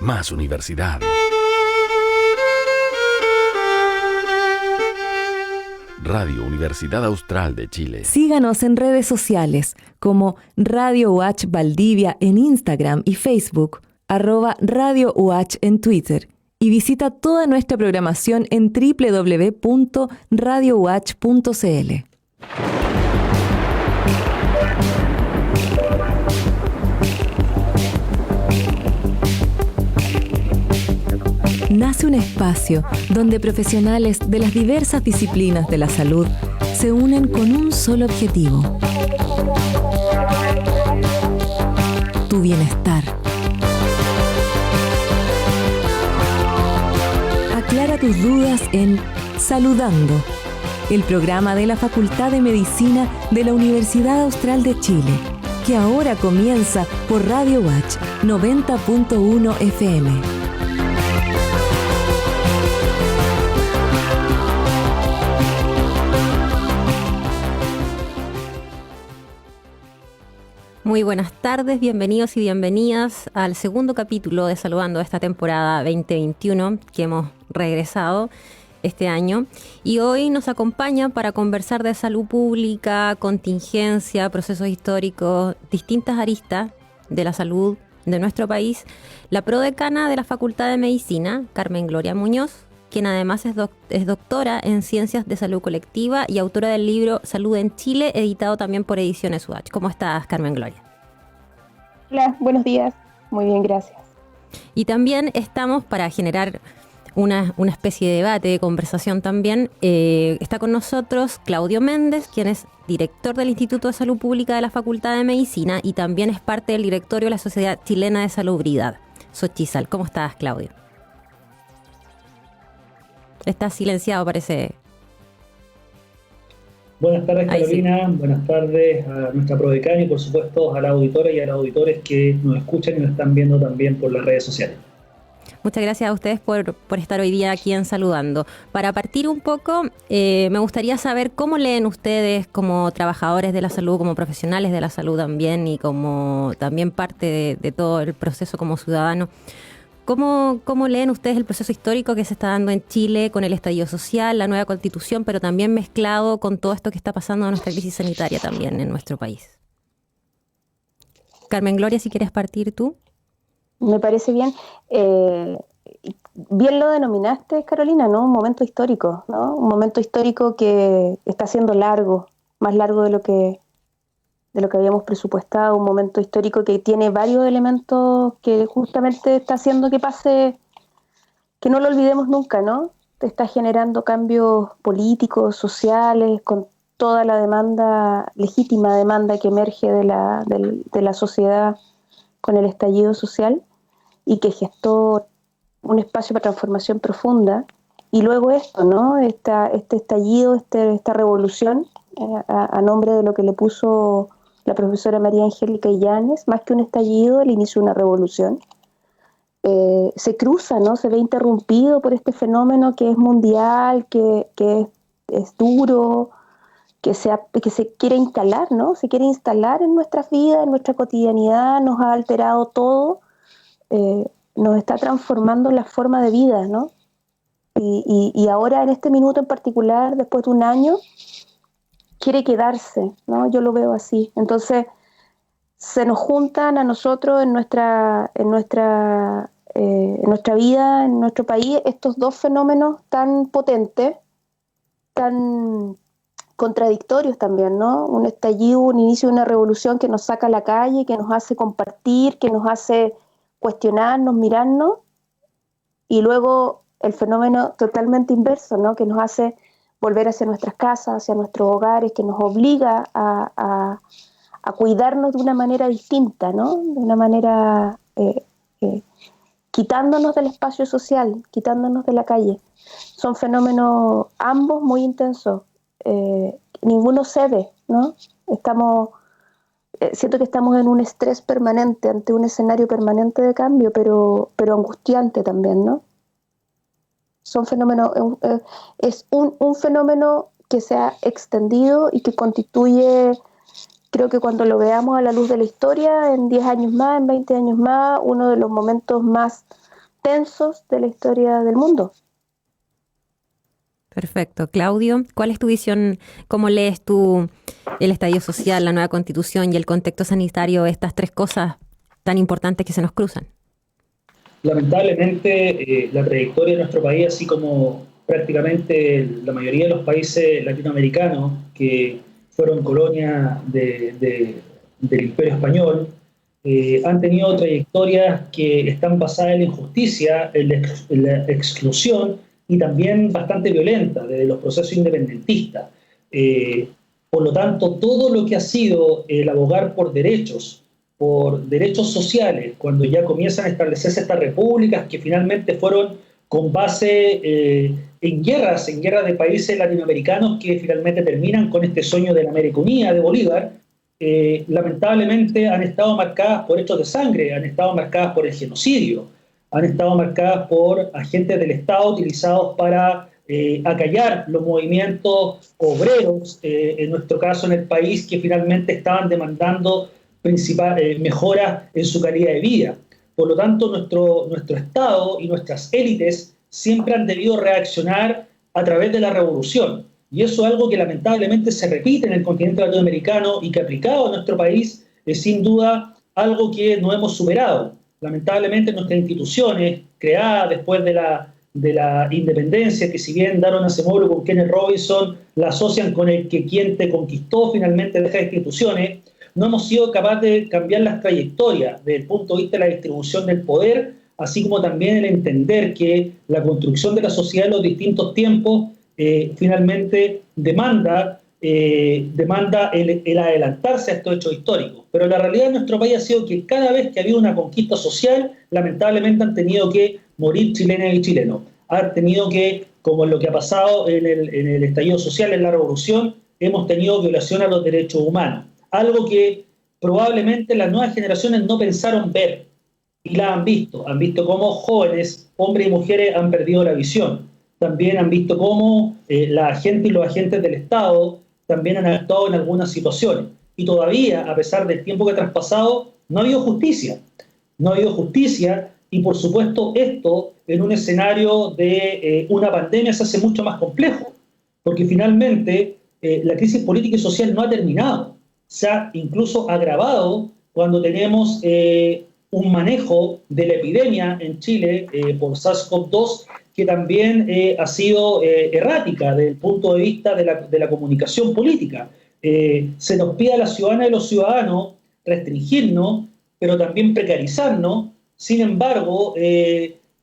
más universidad. Radio Universidad Austral de Chile. Síganos en redes sociales como Radio UH Valdivia en Instagram y Facebook, @Radio UH en Twitter, y visita toda nuestra programación en www.radiouh.cl. Nace un espacio donde profesionales de las diversas disciplinas de la salud se unen con un solo objetivo: tu bienestar. Aclara tus dudas en Saludando, el programa de la Facultad de Medicina de la Universidad Austral de Chile, que ahora comienza por Radio UH 90.1 FM. Muy buenas tardes, bienvenidos y bienvenidas al segundo capítulo de Saludando de esta temporada 2021 que hemos regresado este año. Y hoy nos acompaña para conversar de salud pública, contingencia, procesos históricos, distintas aristas de la salud de nuestro país, la prodecana de la Facultad de Medicina, Carmen Gloria Muñoz, quien además es doctora en Ciencias de Salud Colectiva y autora del libro Salud en Chile, editado también por Ediciones UH. ¿Cómo estás, Carmen Gloria? Hola, buenos días. Muy bien, gracias. Y también estamos para generar una especie de debate, de conversación también. Está con nosotros Claudio Méndez, quien es director del Instituto de Salud Pública de la Facultad de Medicina y también es parte del directorio de la Sociedad Chilena de Salubridad, SOCHISAL. ¿Cómo estás, Claudio? Estás silenciado, parece. Buenas tardes, Carolina. Sí. Buenas tardes a nuestra prodecana y, por supuesto, a la auditora y a los auditores que nos escuchan y nos están viendo también por las redes sociales. Muchas gracias a ustedes por estar hoy día aquí en Saludando. Para partir un poco, me gustaría saber cómo leen ustedes como trabajadores de la salud, como profesionales de la salud también y como también parte de todo el proceso como ciudadanos. ¿Cómo leen ustedes el proceso histórico que se está dando en Chile con el estallido social, la nueva constitución, pero también mezclado con todo esto que está pasando en nuestra crisis sanitaria también en nuestro país? Carmen Gloria, si quieres partir tú. Me parece bien. Bien lo denominaste, Carolina, ¿no? Un momento histórico, ¿no? Un momento histórico que está siendo largo, más largo de lo que habíamos presupuestado, un momento histórico que tiene varios elementos que justamente está haciendo que pase, que no lo olvidemos nunca, ¿no? Está generando cambios políticos, sociales, con toda la demanda, legítima demanda que emerge de la sociedad con el estallido social y que gestó un espacio para transformación profunda. Y luego esto, ¿no? Este estallido, esta revolución, a nombre de lo que le puso la profesora María Angélica Illanes, más que un estallido, el inicio de una revolución, se cruza, ¿no? Se ve interrumpido por este fenómeno que es mundial, que es duro, que se quiere instalar, ¿no? Se quiere instalar en nuestras vidas, en nuestra cotidianidad, nos ha alterado todo, nos está transformando la forma de vida, ¿no? Y ahora, en este minuto en particular, después de un año, quiere quedarse, ¿no? Yo lo veo así. Entonces, se nos juntan a nosotros en nuestra vida, en nuestro país, estos dos fenómenos tan potentes, tan contradictorios también, ¿no? Un estallido, un inicio de una revolución que nos saca a la calle, que nos hace compartir, que nos hace cuestionarnos, mirarnos, y luego el fenómeno totalmente inverso, ¿no? Que nos hace volver hacia nuestras casas, hacia nuestros hogares, que nos obliga a cuidarnos de una manera distinta, ¿no? De una manera quitándonos del espacio social, quitándonos de la calle. Son fenómenos ambos muy intensos. Ninguno cede, ¿no? Siento que estamos en un estrés permanente, ante un escenario permanente de cambio, pero angustiante también, ¿no? Son fenómenos, es un fenómeno que se ha extendido y que constituye, creo que cuando lo veamos a la luz de la historia, en 10 años más, en 20 años más, uno de los momentos más tensos de la historia del mundo. Perfecto. Claudio, ¿cuál es tu visión? ¿Cómo lees tú el estallido social, la nueva constitución y el contexto sanitario, estas tres cosas tan importantes que se nos cruzan? Lamentablemente, la trayectoria de nuestro país, así como prácticamente la mayoría de los países latinoamericanos que fueron colonia del Imperio Español, han tenido trayectorias que están basadas en la injusticia, en la exclusión y también bastante violenta desde los procesos independentistas. Por lo tanto, todo lo que ha sido el abogar por derechos sociales, cuando ya comienzan a establecerse estas repúblicas que finalmente fueron con base en guerras de países latinoamericanos que finalmente terminan con este sueño de la América Unida de Bolívar, lamentablemente han estado marcadas por hechos de sangre, han estado marcadas por el genocidio, han estado marcadas por agentes del Estado utilizados para acallar los movimientos obreros, en nuestro caso en el país, que finalmente estaban demandando mejoras en su calidad de vida. Por lo tanto, nuestro Estado y nuestras élites siempre han debido reaccionar a través de la revolución. Y eso es algo que lamentablemente se repite en el continente latinoamericano y que aplicado a nuestro país es sin duda algo que no hemos superado. Lamentablemente nuestras instituciones, creadas después de la independencia, que si bien Daron Acemoglu con Kenneth Robinson la asocian con el que quien te conquistó finalmente deja instituciones, no hemos sido capaces de cambiar las trayectorias desde el punto de vista de la distribución del poder, así como también el entender que la construcción de la sociedad en los distintos tiempos finalmente demanda el adelantarse a estos hechos históricos. Pero la realidad de nuestro país ha sido que cada vez que ha habido una conquista social, lamentablemente han tenido que morir chilenas y chilenos. Han tenido que, como lo que ha pasado en el estallido social, en la revolución, hemos tenido violación a los derechos humanos. Algo que probablemente las nuevas generaciones no pensaron ver y la han visto. Han visto cómo jóvenes, hombres y mujeres, han perdido la visión. También han visto cómo la agente y los agentes del Estado también han actuado en algunas situaciones. Y todavía, a pesar del tiempo que ha traspasado, no ha habido justicia. No ha habido justicia y, por supuesto, esto en un escenario de una pandemia se hace mucho más complejo, porque finalmente la crisis política y social no ha terminado. Se ha incluso agravado cuando tenemos un manejo de la epidemia en Chile por SARS-CoV-2 que también ha sido errática desde el punto de vista de la comunicación política. Se nos pide a las ciudadanas y los ciudadanos restringirnos, pero también precarizarnos. Sin embargo,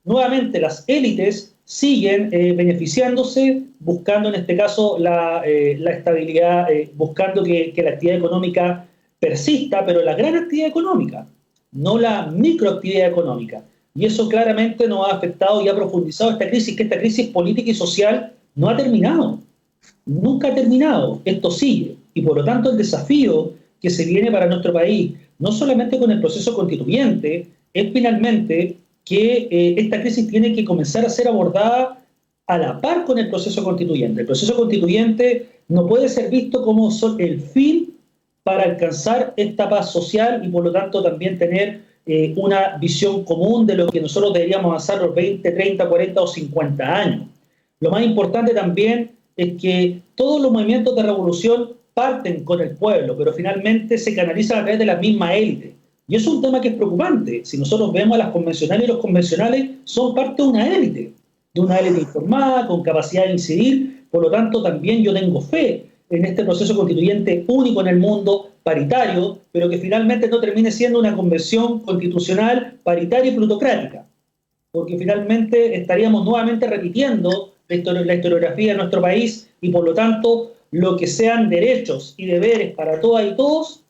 nuevamente las élites siguen beneficiándose, buscando en este caso la estabilidad, buscando que la actividad económica persista, pero la gran actividad económica, no la microactividad económica. Y eso claramente nos ha afectado y ha profundizado esta crisis, que esta crisis política y social no ha terminado. Nunca ha terminado. Esto sigue. Y por lo tanto el desafío que se viene para nuestro país, no solamente con el proceso constituyente, es finalmente que esta crisis tiene que comenzar a ser abordada a la par con el proceso constituyente. El proceso constituyente no puede ser visto como el fin para alcanzar esta paz social y por lo tanto también tener una visión común de lo que nosotros deberíamos avanzar los 20, 30, 40 o 50 años. Lo más importante también es que todos los movimientos de revolución parten con el pueblo, pero finalmente se canalizan a través de las mismas élites. Y eso es un tema que es preocupante. Si nosotros vemos a las convencionales y los convencionales, son parte de una élite informada, con capacidad de incidir. Por lo tanto, también yo tengo fe en este proceso constituyente único en el mundo, paritario, pero que finalmente no termine siendo una convención constitucional paritaria y plutocrática, porque finalmente estaríamos nuevamente repitiendo la historiografía de nuestro país y por lo tanto lo que sean derechos y deberes para todas y todos,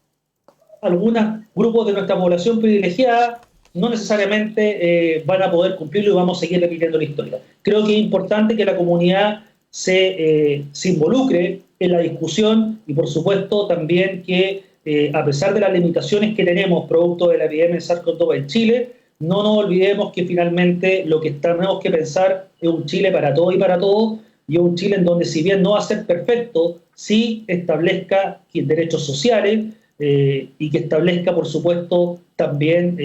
algunos grupos de nuestra población privilegiada no necesariamente van a poder cumplirlo y vamos a seguir repitiendo la historia. Creo que es importante que la comunidad se involucre en la discusión y por supuesto también que a pesar de las limitaciones que tenemos producto de la epidemia de SARS-CoV-2 en Chile, no nos olvidemos que finalmente lo que tenemos que pensar es un Chile para todos y para todos, y es un Chile en donde si bien no va a ser perfecto, sí establezca derechos sociales, y que establezca, por supuesto, también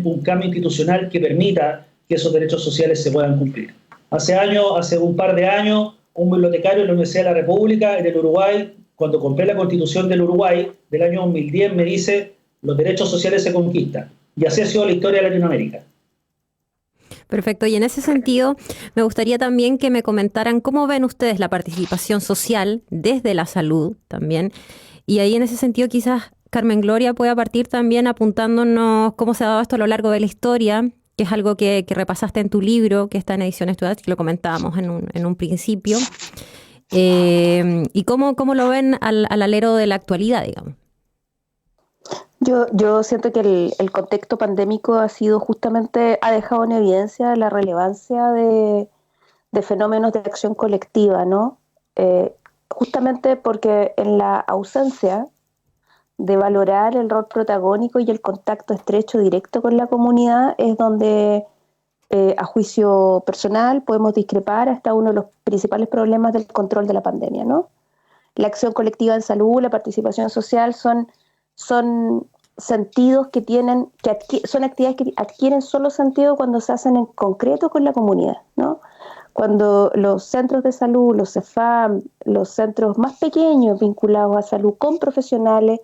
un cambio institucional que permita que esos derechos sociales se puedan cumplir. Hace un par de años, un bibliotecario de la Universidad de la República en el Uruguay, cuando compré la Constitución del Uruguay del año 2010, me dice: los derechos sociales se conquistan. Y así ha sido la historia de Latinoamérica. Perfecto. Y en ese sentido, me gustaría también que me comentaran cómo ven ustedes la participación social desde la salud también. Y ahí en ese sentido quizás Carmen Gloria pueda partir también apuntándonos cómo se ha dado esto a lo largo de la historia, que es algo que repasaste en tu libro, que está en Ediciones Estudiantes, que lo comentábamos en un principio. Y cómo lo ven al alero de la actualidad, digamos. Yo siento que el contexto pandémico ha dejado en evidencia la relevancia de fenómenos de acción colectiva, ¿no? Justamente porque en la ausencia de valorar el rol protagónico y el contacto estrecho directo con la comunidad es donde, a juicio personal, podemos discrepar hasta uno de los principales problemas del control de la pandemia, ¿no? La acción colectiva en salud, la participación social son sentidos son actividades que adquieren solo sentido cuando se hacen en concreto con la comunidad, ¿no? Cuando los centros de salud, los CEFAM, los centros más pequeños vinculados a salud con profesionales,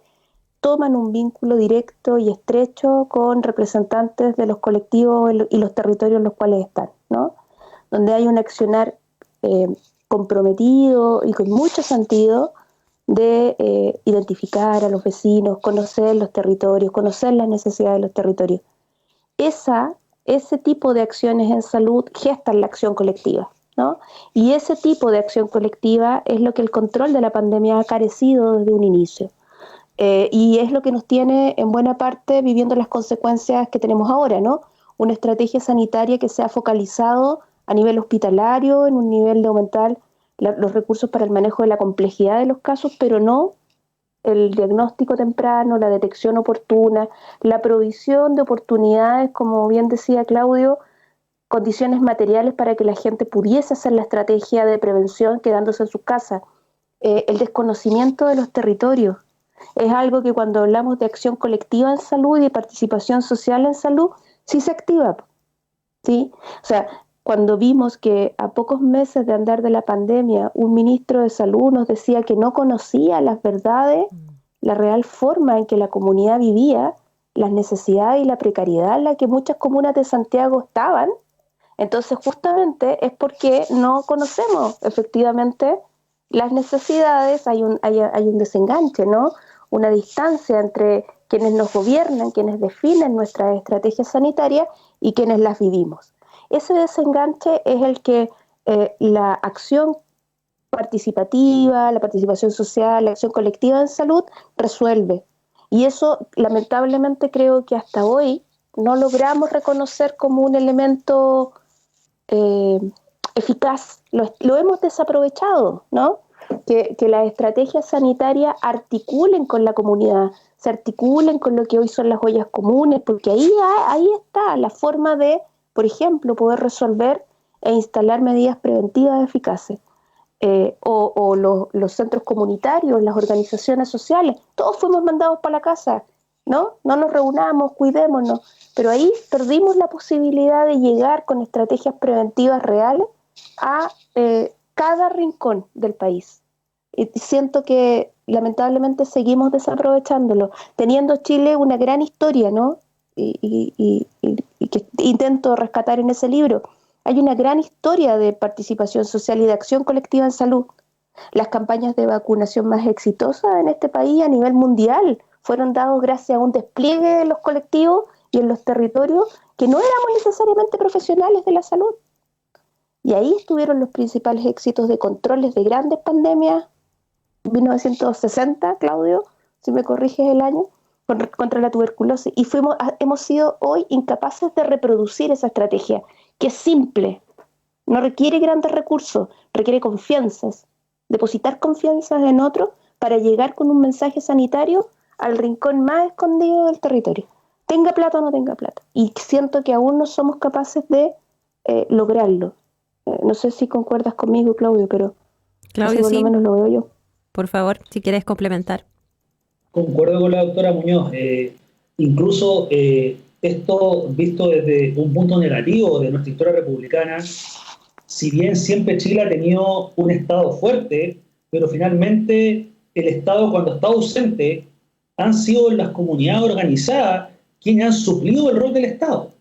toman un vínculo directo y estrecho con representantes de los colectivos y los territorios en los cuales están, ¿no? Donde hay un accionar comprometido y con mucho sentido de identificar a los vecinos, conocer los territorios, conocer las necesidades de los territorios. Ese tipo de acciones en salud gestan la acción colectiva, ¿no? Y ese tipo de acción colectiva es lo que el control de la pandemia ha carecido desde un inicio. Y es lo que nos tiene en buena parte viviendo las consecuencias que tenemos ahora, ¿no? Una estrategia sanitaria que se ha focalizado a nivel hospitalario, en un nivel de aumentar los recursos para el manejo de la complejidad de los casos, pero no el diagnóstico temprano, la detección oportuna, la provisión de oportunidades, como bien decía Claudio, condiciones materiales para que la gente pudiese hacer la estrategia de prevención quedándose en sus casas. El desconocimiento de los territorios es algo que cuando hablamos de acción colectiva en salud y de participación social en salud, sí se activa, ¿sí? O sea, cuando vimos que a pocos meses de andar de la pandemia, un ministro de salud nos decía que no conocía las verdades, la real forma en que la comunidad vivía, las necesidades y la precariedad en la que muchas comunas de Santiago estaban, entonces justamente es porque no conocemos efectivamente las necesidades, hay un desenganche, ¿no? Una distancia entre quienes nos gobiernan, quienes definen nuestras estrategias sanitarias y quienes las vivimos. Ese desenganche es el que la acción participativa, la participación social, la acción colectiva en salud resuelve. Y eso, lamentablemente, creo que hasta hoy no logramos reconocer como un elemento eficaz. Lo hemos desaprovechado, ¿no? Que las estrategias sanitarias articulen con la comunidad, se articulen con lo que hoy son las ollas comunes, porque ahí está la forma de, por ejemplo, poder resolver e instalar medidas preventivas eficaces. O los centros comunitarios, las organizaciones sociales, todos fuimos mandados para la casa, ¿no? No nos reunamos, cuidémonos, pero ahí perdimos la posibilidad de llegar con estrategias preventivas reales a cada rincón del país. Y siento que lamentablemente seguimos desaprovechándolo, teniendo Chile una gran historia, ¿no? Y que intento rescatar en ese libro. Hay una gran historia de participación social y de acción colectiva en salud. Las campañas de vacunación más exitosas en este país a nivel mundial fueron dadas gracias a un despliegue de los colectivos y en los territorios que no éramos necesariamente profesionales de la salud. Y ahí estuvieron los principales éxitos de controles de grandes pandemias, 1960, Claudio, si me corriges el año, contra la tuberculosis. Y hemos sido hoy incapaces de reproducir esa estrategia, que es simple, no requiere grandes recursos, requiere confianzas, depositar confianzas en otros para llegar con un mensaje sanitario al rincón más escondido del territorio, tenga plata o no tenga plata. Y siento que aún no somos capaces de lograrlo. No sé si concuerdas conmigo, Claudio, pero Claudio, por lo menos lo veo yo. Por favor, si quieres complementar. Concuerdo con la doctora Muñoz. Incluso esto visto desde un punto negativo de nuestra historia republicana, si bien siempre Chile ha tenido un Estado fuerte, pero finalmente el Estado, cuando está ausente, han sido las comunidades organizadas quienes han suplido el rol del Estado.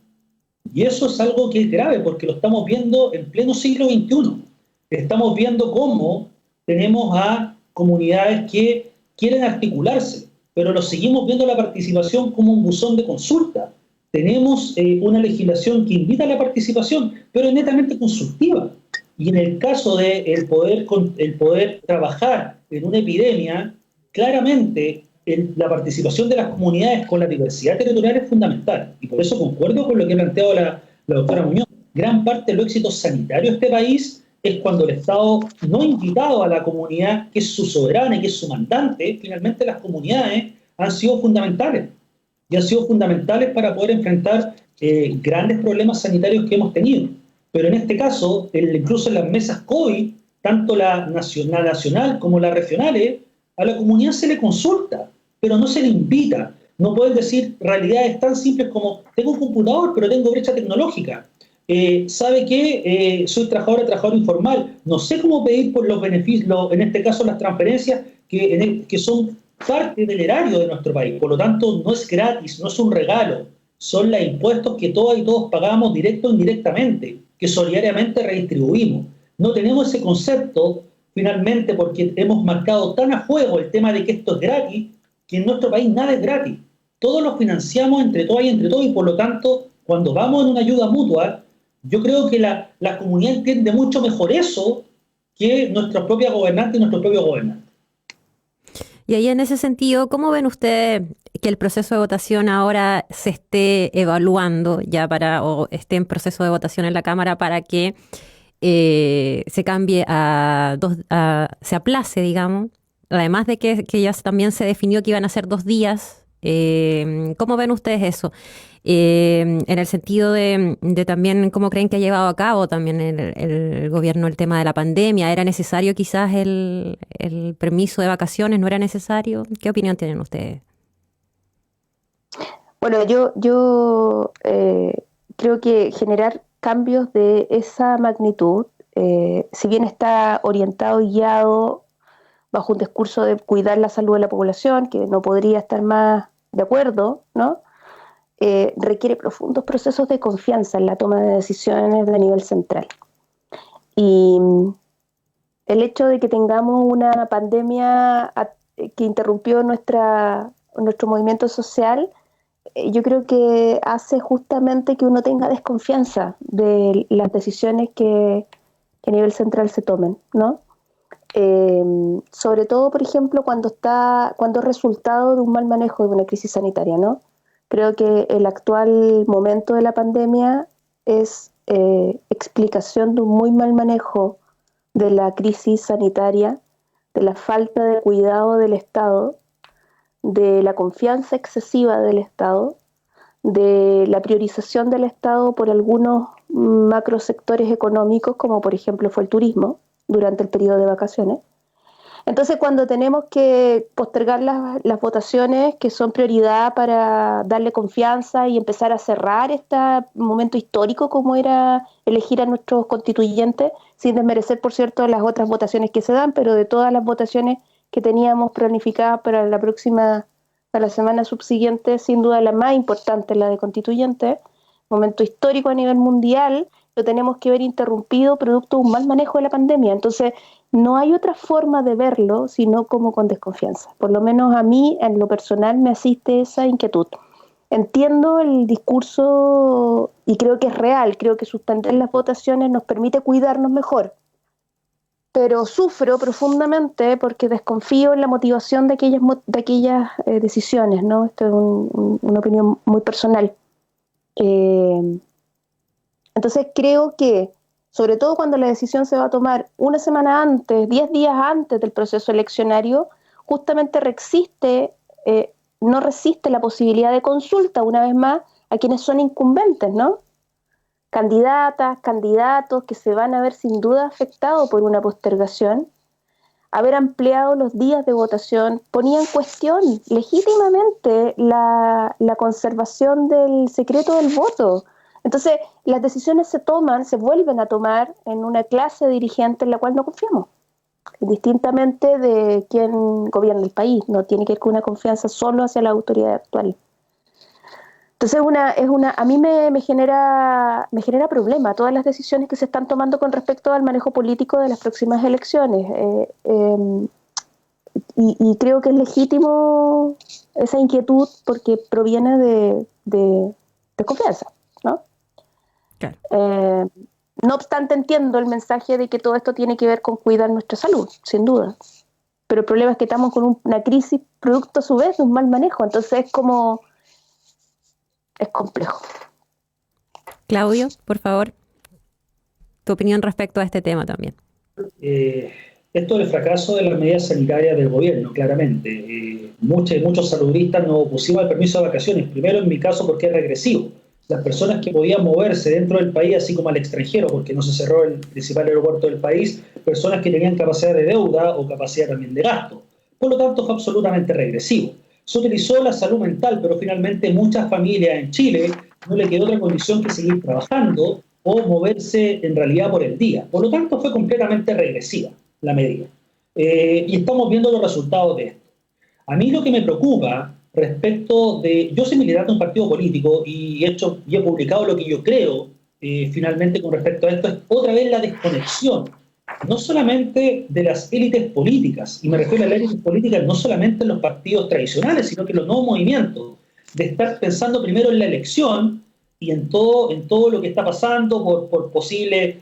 Y eso es algo que es grave porque lo estamos viendo en pleno siglo XXI. Estamos viendo cómo tenemos a comunidades que quieren articularse, pero lo seguimos viendo la participación como un buzón de consulta. Tenemos una legislación que invita a la participación, pero es netamente consultiva. Y en el caso de el poder trabajar en una epidemia, claramente la participación de las comunidades con la diversidad territorial es fundamental. Y por eso concuerdo con lo que ha planteado la doctora Muñoz. Gran parte del éxito sanitario de este país es cuando el Estado no ha invitado a la comunidad, que es su soberana y que es su mandante. Finalmente las comunidades han sido fundamentales. Y han sido fundamentales para poder enfrentar grandes problemas sanitarios que hemos tenido. Pero en este caso, incluso en las mesas COVID, tanto la nacional como las regionales, a la comunidad se le consulta, pero no se le invita. No pueden decir realidades tan simples como tengo un computador, pero tengo brecha tecnológica. ¿Sabe qué? Soy trabajador informal. No sé cómo pedir por los beneficios, en este caso las transferencias, que son parte del erario de nuestro país. Por lo tanto, no es gratis, no es un regalo. Son los impuestos que todas y todos pagamos directo o indirectamente, que solidariamente redistribuimos. No tenemos ese concepto, finalmente, porque hemos marcado tan a juego el tema de que esto es gratis, que en nuestro país nada es gratis. Todos lo financiamos entre todas y entre todos, y por lo tanto, cuando vamos en una ayuda mutua, yo creo que la comunidad entiende mucho mejor eso que nuestros propios gobernantes y nuestros propios gobernantes. Y ahí en ese sentido, ¿cómo ven ustedes que el proceso de votación ahora se esté evaluando ya o esté en proceso de votación en la Cámara para que se cambie se aplace, digamos? Además de que ya también se definió que iban a ser 2 días. ¿Cómo ven ustedes eso? En el sentido de también cómo creen que ha llevado a cabo también el gobierno el tema de la pandemia. ¿Era necesario quizás el permiso de vacaciones? ¿No era necesario? ¿Qué opinión tienen ustedes? Bueno, yo creo que generar cambios de esa magnitud, si bien está orientado y guiado bajo un discurso de cuidar la salud de la población, que no podría estar más de acuerdo, ¿no? Requiere profundos procesos de confianza en la toma de decisiones de nivel central. Y el hecho de que tengamos una pandemia que interrumpió nuestro movimiento social, yo creo que hace justamente que uno tenga desconfianza de las decisiones que a nivel central se tomen, ¿no? Sobre todo, por ejemplo, cuando es resultado de un mal manejo de una crisis sanitaria, ¿no? Creo que el actual momento de la pandemia es explicación de un muy mal manejo de la crisis sanitaria, de la falta de cuidado del Estado, de la confianza excesiva del Estado, de la priorización del Estado por algunos macrosectores económicos, como por ejemplo fue el turismo durante el periodo de vacaciones. Entonces, cuando tenemos que postergar las votaciones, que son prioridad para darle confianza y empezar a cerrar este momento histórico como era elegir a nuestros constituyentes, sin desmerecer, por cierto, las otras votaciones que se dan, pero de todas las votaciones que teníamos planificadas para la semana subsiguiente, sin duda la más importante, la de constituyentes, momento histórico a nivel mundial, lo tenemos que ver interrumpido producto de un mal manejo de la pandemia. Entonces, no hay otra forma de verlo sino como con desconfianza. Por lo menos a mí, en lo personal, me asiste esa inquietud. Entiendo el discurso y creo que es real, creo que suspender las votaciones nos permite cuidarnos mejor, pero sufro profundamente porque desconfío en la motivación de aquellas decisiones, ¿no? Esto es una opinión muy personal. Entonces creo que, sobre todo cuando la decisión se va a tomar una semana antes, 10 días antes del proceso eleccionario, justamente no resiste la posibilidad de consulta, una vez más, a quienes son incumbentes, ¿no? Candidatas, candidatos que se van a ver sin duda afectados por una postergación, haber ampliado los días de votación, ponía en cuestión legítimamente la conservación del secreto del voto. Entonces, las decisiones se vuelven a tomar en una clase dirigente en la cual no confiamos, distintamente de quien gobierna el país. No tiene que ver con una confianza solo hacia la autoridad actual. Entonces, a mí me genera problema todas las decisiones que se están tomando con respecto al manejo político de las próximas elecciones. Y creo que es legítimo esa inquietud porque proviene de confianza, ¿no? Claro. No obstante, entiendo el mensaje de que todo esto tiene que ver con cuidar nuestra salud, sin duda. Pero el problema es que estamos con una crisis producto a su vez de un mal manejo. Entonces es complejo. Claudio, por favor, tu opinión respecto a este tema también. Esto del fracaso de las medidas sanitarias del gobierno, claramente. Muchos saludistas nos opusimos al permiso de vacaciones. Primero, en mi caso, porque es regresivo. Las personas que podían moverse dentro del país, así como al extranjero, porque no se cerró el principal aeropuerto del país, personas que tenían capacidad de deuda o capacidad también de gasto. Por lo tanto, fue absolutamente regresivo. Se utilizó la salud mental, pero finalmente muchas familias en Chile no le quedó otra condición que seguir trabajando o moverse en realidad por el día. Por lo tanto, fue completamente regresiva la medida. Y estamos viendo los resultados de esto. A mí lo que me preocupa respecto de... Yo soy militante de un partido político y he publicado lo que yo creo finalmente con respecto a esto, es otra vez la desconexión, no solamente de las élites políticas, y me refiero a las élites políticas no solamente en los partidos tradicionales, sino que en los nuevos movimientos, de estar pensando primero en la elección y en todo lo que está pasando por posible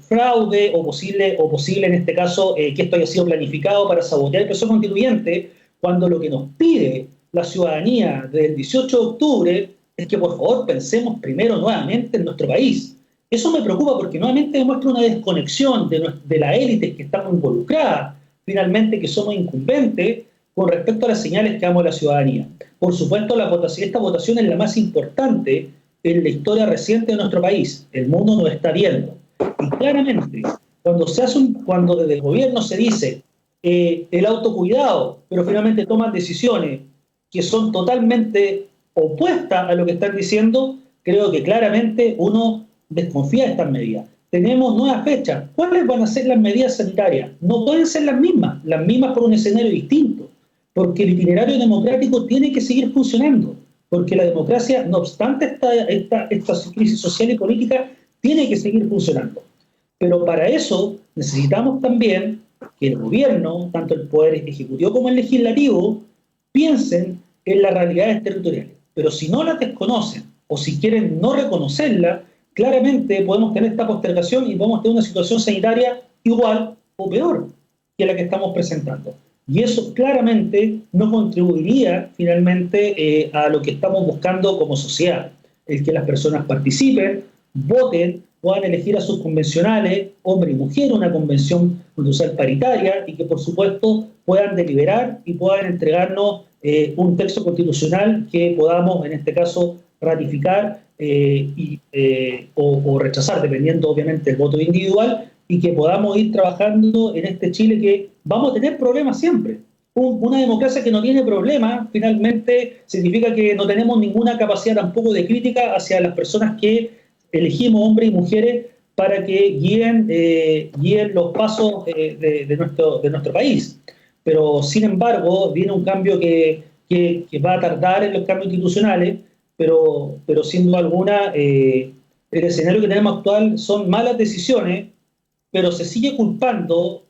fraude o posible en este caso que esto haya sido planificado para sabotear el proceso constituyente, cuando lo que nos pide la ciudadanía del 18 de octubre es que por favor pensemos primero nuevamente en nuestro país. Eso me preocupa porque nuevamente demuestra una desconexión de las élites que estamos involucradas, finalmente que somos incumbentes con respecto a las señales que damos a la ciudadanía. Por supuesto, esta votación es la más importante en la historia reciente de nuestro país. El mundo nos está viendo. Y claramente, cuando desde el gobierno se dice el autocuidado, pero finalmente toman decisiones que son totalmente opuestas a lo que están diciendo, creo que claramente uno desconfía de estas medidas. Tenemos nuevas fechas. ¿Cuáles van a ser las medidas sanitarias? No pueden ser las mismas por un escenario distinto, porque el itinerario democrático tiene que seguir funcionando, porque la democracia, no obstante esta crisis social y política, tiene que seguir funcionando. Pero para eso necesitamos también que el gobierno, tanto el poder ejecutivo como el legislativo, piensen en las realidades territoriales. Pero si no las desconocen o si quieren no reconocerlas, claramente podemos tener esta postergación y podemos tener una situación sanitaria igual o peor que la que estamos presentando. Y eso claramente no contribuiría finalmente a lo que estamos buscando como sociedad, el que las personas participen, voten, puedan elegir a sus convencionales, hombre y mujer, una convención constitucional paritaria, y que por supuesto puedan deliberar y puedan entregarnos un texto constitucional que podamos en este caso ratificar o rechazar, dependiendo obviamente del voto individual, y que podamos ir trabajando en este Chile que vamos a tener problemas siempre. Una democracia que no tiene problemas, finalmente significa que no tenemos ninguna capacidad tampoco de crítica hacia las personas que elegimos, hombres y mujeres, para que guíen los pasos de nuestro país. Pero, sin embargo, viene un cambio que va a tardar en los cambios institucionales, pero sin duda alguna, el escenario que tenemos actual son malas decisiones, pero se sigue culpando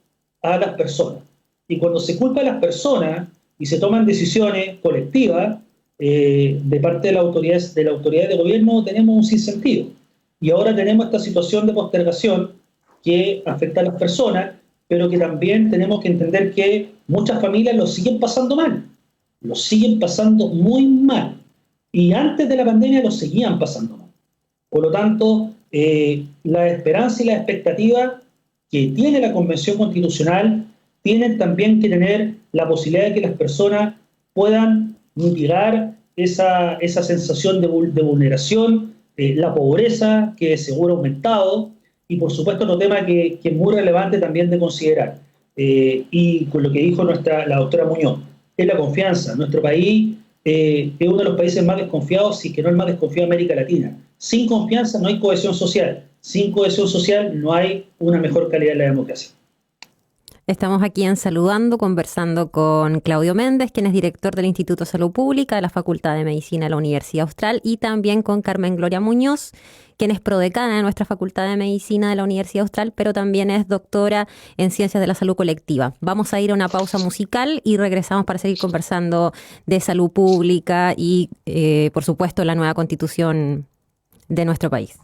a las personas. Y cuando se culpa a las personas y se toman decisiones colectivas de parte de la autoridad de gobierno, tenemos un sinsentido. Y ahora tenemos esta situación de postergación que afecta a las personas, pero que también tenemos que entender que muchas familias lo siguen pasando mal, lo siguen pasando muy mal. Y antes de la pandemia lo seguían pasando mal. Por lo tanto, la esperanza y la expectativa que tiene la Convención Constitucional tienen también que tener la posibilidad de que las personas puedan mitigar esa sensación de vulneración, la pobreza que seguro ha aumentado, y por supuesto otro tema que es muy relevante también de considerar. y con lo que dijo la doctora Muñoz, es la confianza. Nuestro país es uno de los países más desconfiados, si que no el más desconfiado de América Latina. Sin confianza no hay cohesión social. Sin cohesión social no hay una mejor calidad de la democracia. Estamos aquí en Saludando, conversando con Claudio Méndez, quien es director del Instituto de Salud Pública de la Facultad de Medicina de la Universidad Austral, y también con Carmen Gloria Muñoz, quien es prodecana de nuestra Facultad de Medicina de la Universidad Austral, pero también es doctora en Ciencias de la Salud Colectiva. Vamos a ir a una pausa musical y regresamos para seguir conversando de salud pública y, por supuesto, la nueva constitución de nuestro país.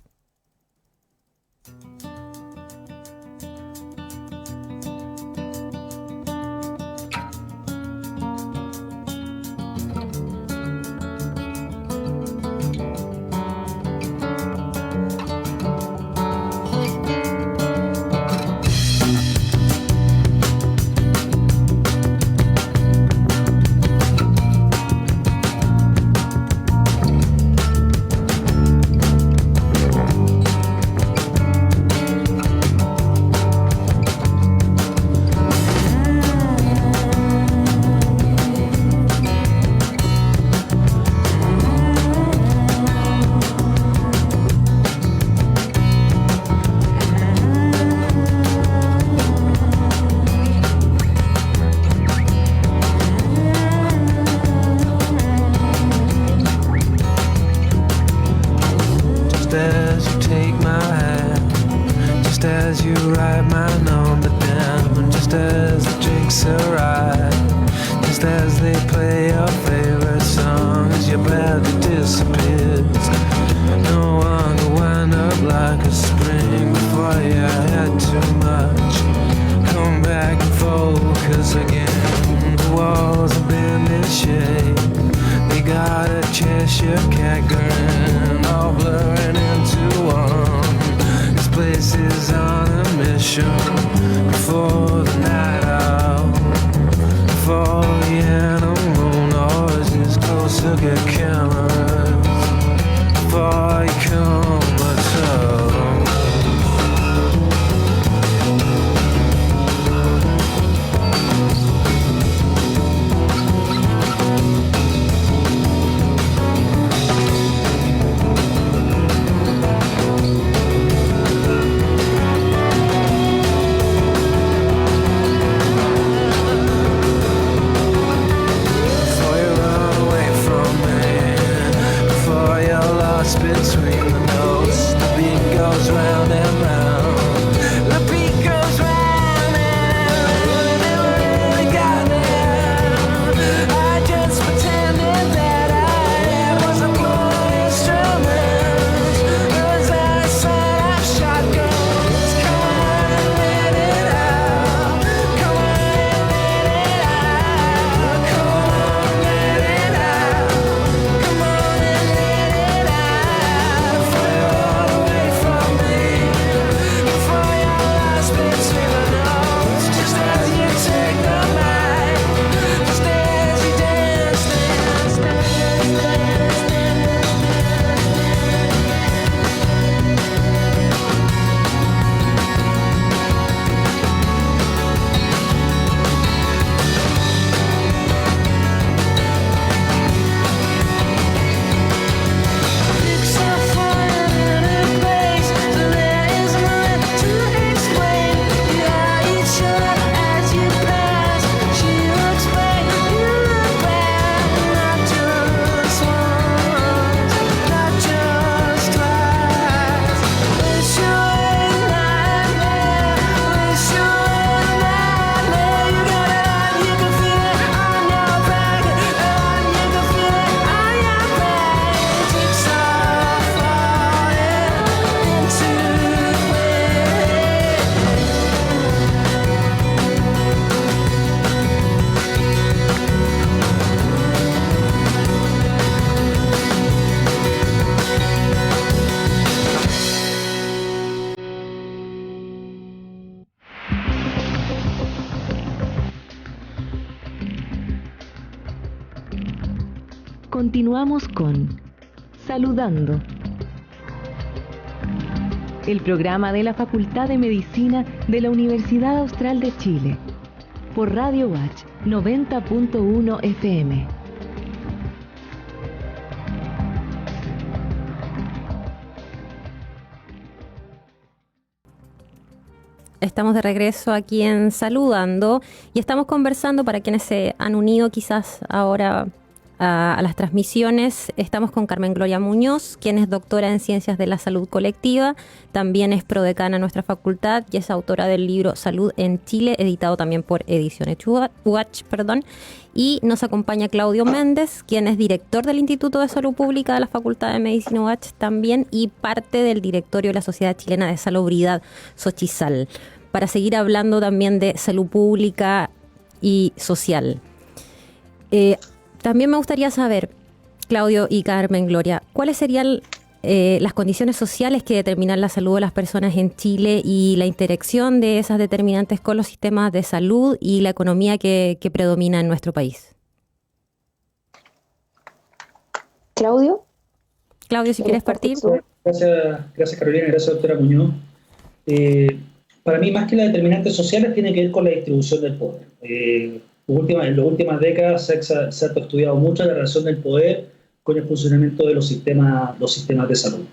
Continuamos con Saludando, el programa de la Facultad de Medicina de la Universidad Austral de Chile, por Radio Watch 90.1 FM. Estamos de regreso aquí en Saludando y estamos conversando, para quienes se han unido quizás ahora a las transmisiones, estamos con Carmen Gloria Muñoz, quien es doctora en Ciencias de la Salud Colectiva, también es prodecana en nuestra facultad y es autora del libro Salud en Chile, editado también por Ediciones Watch, y nos acompaña Claudio Méndez, quien es director del Instituto de Salud Pública de la Facultad de Medicina Watch también y parte del directorio de la Sociedad Chilena de Salubridad, Xochizal, para seguir hablando también de salud pública y social. También me gustaría saber, Claudio y Carmen Gloria, ¿cuáles serían las condiciones sociales que determinan la salud de las personas en Chile y la interacción de esas determinantes con los sistemas de salud y la economía que predomina en nuestro país? Claudio, si quieres partir. Gracias Carolina, gracias doctora Muñoz. Para mí, más que las determinantes sociales, tiene que ver con la distribución del poder. En las últimas décadas se ha estudiado mucho la relación del poder con el funcionamiento de los sistemas de salud.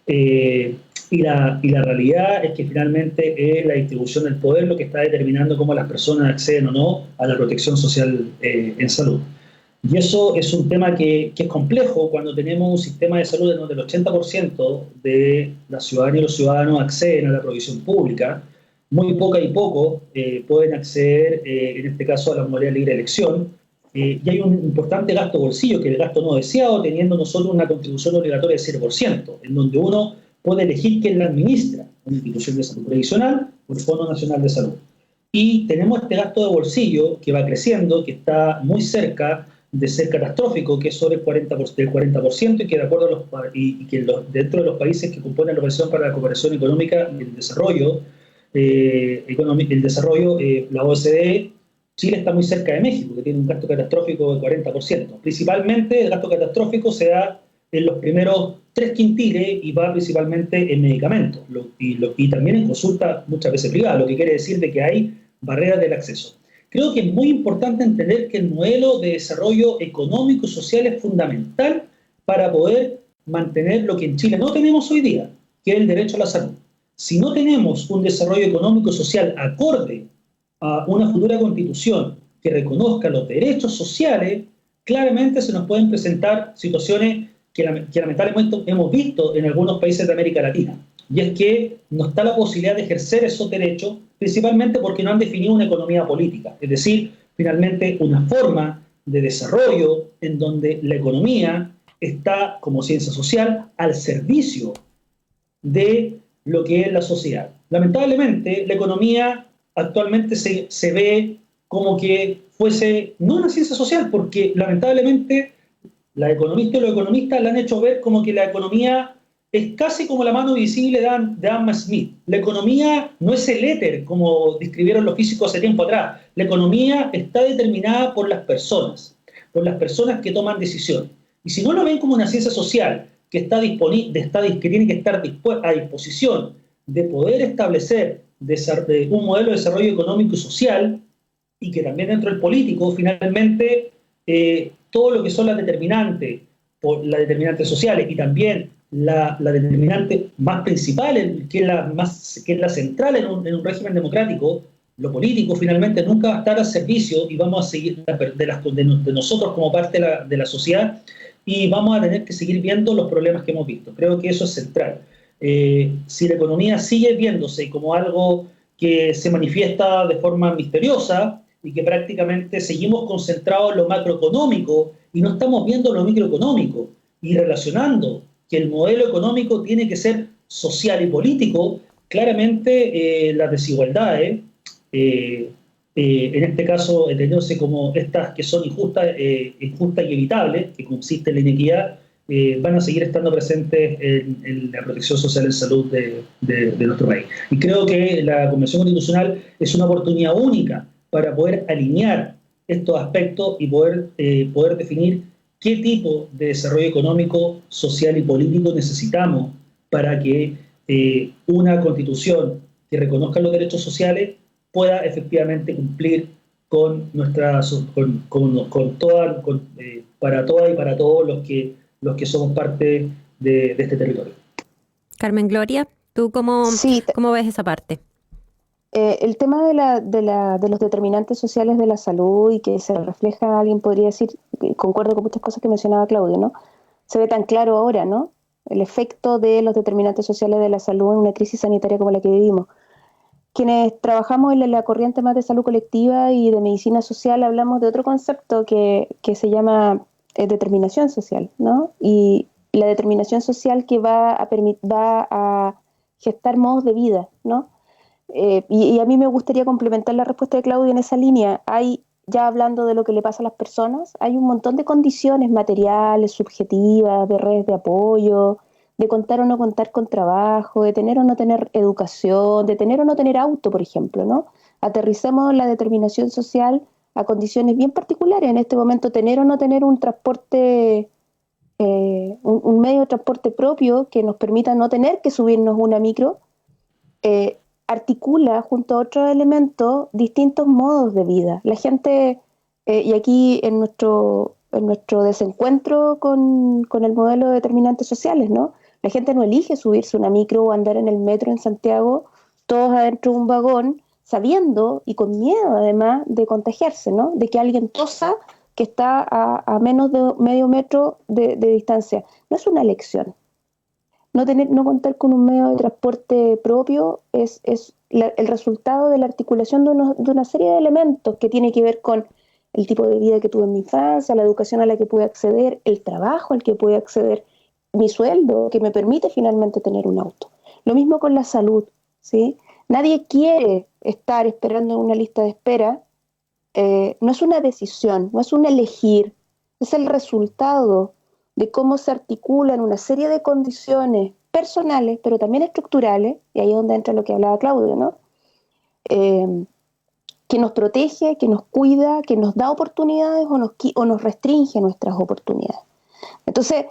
Y la realidad es que finalmente es la distribución del poder lo que está determinando cómo las personas acceden o no a la protección social en salud. Y eso es un tema que es complejo cuando tenemos un sistema de salud en donde el 80% de la ciudadanía y los ciudadanos acceden a la provisión pública. Muy poco pueden acceder, en este caso, a la modalidad de libre elección, y hay un importante gasto bolsillo, que es el gasto no deseado, teniendo nosotros una contribución obligatoria del 0%, en donde uno puede elegir quién la administra, una institución de salud previsional o el Fondo Nacional de Salud. Y tenemos este gasto de bolsillo que va creciendo, que está muy cerca de ser catastrófico, que es sobre el 40%, y que de acuerdo a dentro de los países que componen la Organización para la Cooperación Económica y el Desarrollo, la OCDE, Chile está muy cerca de México, que tiene un gasto catastrófico del 40%. Principalmente el gasto catastrófico se da en los primeros 3 quintiles y va principalmente en medicamentos y también en consulta muchas veces privada, lo que quiere decir de que hay barreras del acceso. Creo que es muy importante entender que el modelo de desarrollo económico y social es fundamental para poder mantener lo que en Chile no tenemos hoy día, que es el derecho a la salud. Si no tenemos un desarrollo económico y social acorde a una futura constitución que reconozca los derechos sociales, claramente se nos pueden presentar situaciones que lamentablemente hemos visto en algunos países de América Latina. Y es que no está la posibilidad de ejercer esos derechos, principalmente porque no han definido una economía política. Es decir, finalmente una forma de desarrollo en donde la economía está como ciencia social al servicio de lo que es la sociedad. Lamentablemente, la economía actualmente se ve como que fuese no una ciencia social, porque lamentablemente la economista y los economistas la han hecho ver como que la economía es casi como la mano visible de Adam Smith. La economía no es el éter, como describieron los físicos hace tiempo atrás. La economía está determinada por las personas que toman decisiones. Y si no lo ven como una ciencia social que está disponible, que tiene que estar a disposición de poder establecer un modelo de desarrollo económico y social, y que también dentro del político, finalmente, todo lo que son las determinantes sociales y también la determinante más principal, que es la central en un régimen democrático, lo político finalmente nunca va a estar al servicio y vamos a seguir de nosotros como parte de la sociedad, y vamos a tener que seguir viendo los problemas que hemos visto. Creo que eso es central. Si la economía sigue viéndose como algo que se manifiesta de forma misteriosa y que prácticamente seguimos concentrados en lo macroeconómico y no estamos viendo lo microeconómico y relacionando que el modelo económico tiene que ser social y político, claramente las desigualdades, en este caso entendiéndose como estas que son injustas y evitables, que consiste en la inequidad, van a seguir estando presentes en la protección social en salud de nuestro país. Y creo que la Convención Constitucional es una oportunidad única para poder alinear estos aspectos y poder definir qué tipo de desarrollo económico, social y político necesitamos para que una Constitución que reconozca los derechos sociales pueda efectivamente cumplir con para todas y para todos los que somos parte de este territorio. Carmen Gloria, ¿tú cómo ves esa parte? El tema de los determinantes sociales de la salud y que se refleja, alguien podría decir, concuerdo con muchas cosas que mencionaba Claudio, ¿no? Se ve tan claro ahora, ¿no? El efecto de los determinantes sociales de la salud en una crisis sanitaria como la que vivimos. Quienes trabajamos en la corriente más de salud colectiva y de medicina social hablamos de otro concepto que se llama determinación social, ¿no? Y la determinación social que va a gestar modos de vida, ¿no? Y a mí me gustaría complementar la respuesta de Claudia en esa línea. Ya hablando de lo que le pasa a las personas, hay un montón de condiciones materiales, subjetivas, de redes de apoyo, de contar o no contar con trabajo, de tener o no tener educación, de tener o no tener auto, por ejemplo, ¿no? Aterricemos la determinación social a condiciones bien particulares. En este momento, tener o no tener un transporte, un medio de transporte propio que nos permita no tener que subirnos una micro, articula junto a otros elementos distintos modos de vida. La gente, y aquí en nuestro desencuentro con el modelo de determinantes sociales, ¿no? La gente no elige subirse una micro o andar en el metro en Santiago, todos adentro de un vagón, sabiendo y con miedo además de contagiarse, ¿no? De que alguien tosa que está a menos de medio metro de distancia. No es una elección. No contar con un medio de transporte propio es el resultado de la articulación de una serie de elementos que tiene que ver con el tipo de vida que tuve en mi infancia, la educación a la que pude acceder, el trabajo al que pude acceder, mi sueldo que me permite finalmente tener un auto. Lo mismo con la salud, ¿sí? Nadie quiere estar esperando en una lista de espera. No es una decisión, no es un elegir, es el resultado de cómo se articulan una serie de condiciones personales, pero también estructurales, y ahí es donde entra lo que hablaba Claudio, ¿no? Que nos protege, que nos cuida, que nos da oportunidades o nos restringe nuestras oportunidades. Entonces,